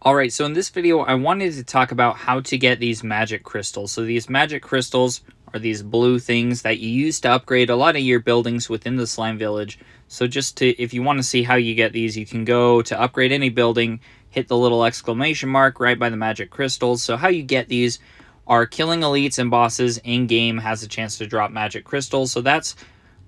Alright, so in this video, I wanted to talk about how to get these magic crystals. So these magic crystals are these blue things that you use to upgrade a lot of your buildings within the Slime Village. So if you want to see how you get these, you can go to upgrade any building, hit the little exclamation mark right by the magic crystals. So how you get these are killing elites and bosses in-game has a chance to drop magic crystals. So that's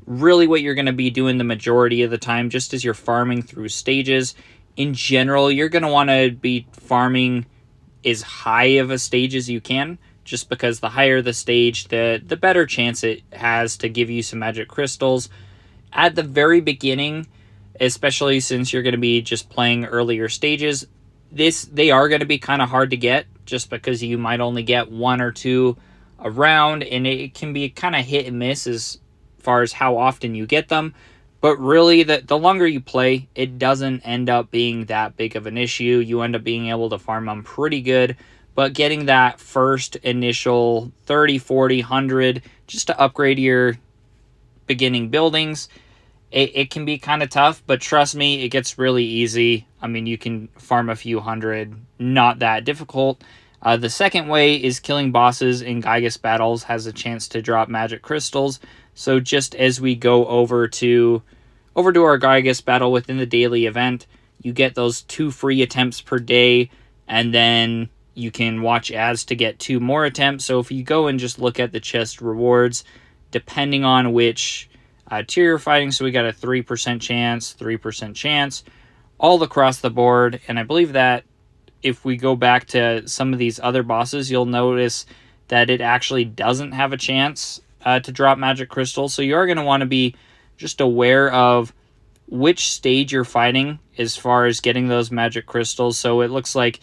really what you're going to be doing the majority of the time, just as you're farming through stages. In general, you're going to want to be farming as high of a stage as you can, just because the higher the stage, the better chance it has to give you some magic crystals. At the very beginning, especially since you're going to be just playing earlier stages, they are going to be kind of hard to get, just because you might only get one or two a round, and it can be kind of hit and miss as far as how often you get them. But really, the longer you play, it doesn't end up being that big of an issue. You end up being able to farm them pretty good. But getting that first initial 30, 40, 100, just to upgrade your beginning buildings, it can be kind of tough. But trust me, it gets really easy. I mean, you can farm a few hundred, not that difficult. The second way is killing bosses in Gygus battles has a chance to drop magic crystals. So just as we go over to our Gygus battle within the daily event, you get those 2 free attempts per day, and then you can watch ads to get 2 more attempts. So if you go and just look at the chest rewards, depending on which tier you're fighting, so we got a 3% chance, 3% chance, all across the board. And I believe that if we go back to some of these other bosses, you'll notice that it actually doesn't have a chance to drop magic crystals. So you are going to want to be just aware of which stage you're fighting as far as getting those magic crystals. So it looks like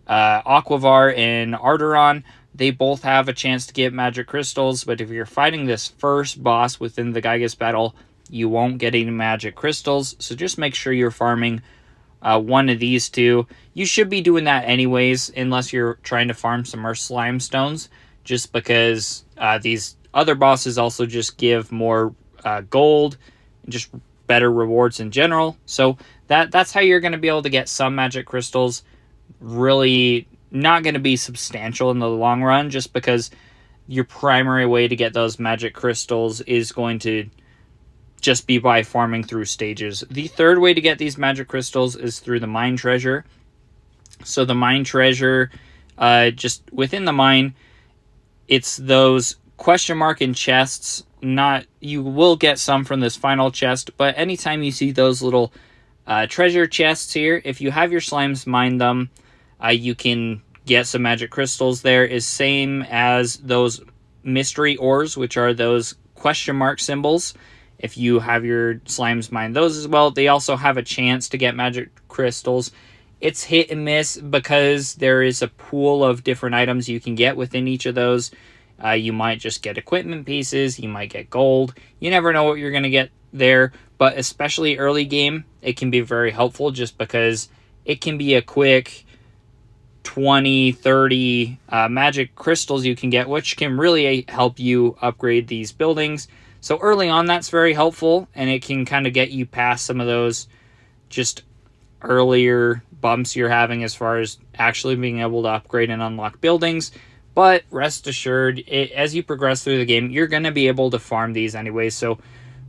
Aquavar and Arteron, they both have a chance to get magic crystals, but if you're fighting this first boss within the Gygus battle, you won't get any magic crystals. So just make sure you're farming one of these two. You should be doing that anyways, unless you're trying to farm some more slime stones, just because these other bosses also just give more gold and just better rewards in general. So that's how you're going to be able to get some magic crystals. Really not going to be substantial in the long run, just because your primary way to get those magic crystals is going to just be by farming through stages. The third way to get these magic crystals is through the mine treasure. So the mine treasure, just within the mine, it's those question mark in chests. You will get some from this final chest, but anytime you see those little treasure chests here, if you have your slimes mine them, you can get some magic crystals there. Is same as those mystery ores, which are those question mark symbols. If you have your slimes mine those as well, they also have a chance to get magic crystals. It's hit and miss because there is a pool of different items you can get within each of those. You might just get equipment pieces, you might get gold. You never know what you're going to get there, but especially early game, it can be very helpful just because it can be a quick 20, 30 magic crystals you can get, which can really help you upgrade these buildings. So early on, that's very helpful, and it can kind of get you past some of those just earlier bumps you're having as far as actually being able to upgrade and unlock buildings. But rest assured, as you progress through the game, you're going to be able to farm these anyway. So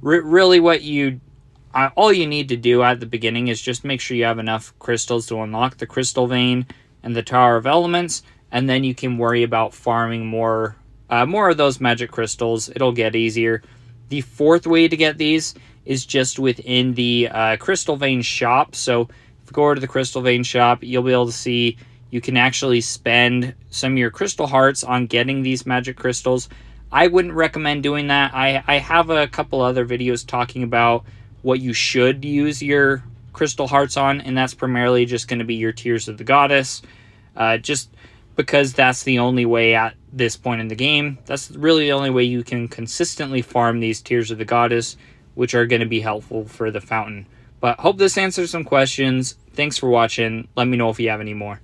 really all you need to do at the beginning is just make sure you have enough crystals to unlock the Crystal Vein and the Tower of Elements, and then you can worry about farming more of those magic crystals. It'll get easier. The fourth way to get these is just within the Crystal Vein shop. So if you go over to the Crystal Vein shop, you'll be able to see you can actually spend some of your crystal hearts on getting these magic crystals. I wouldn't recommend doing that. I have a couple other videos talking about what you should use your crystal hearts on, and that's primarily just going to be your Tears of the Goddess. Just because that's the only way at this point in the game. That's really the only way you can consistently farm these Tears of the Goddess, which are going to be helpful for the fountain. But hope this answers some questions. Thanks for watching. Let me know if you have any more.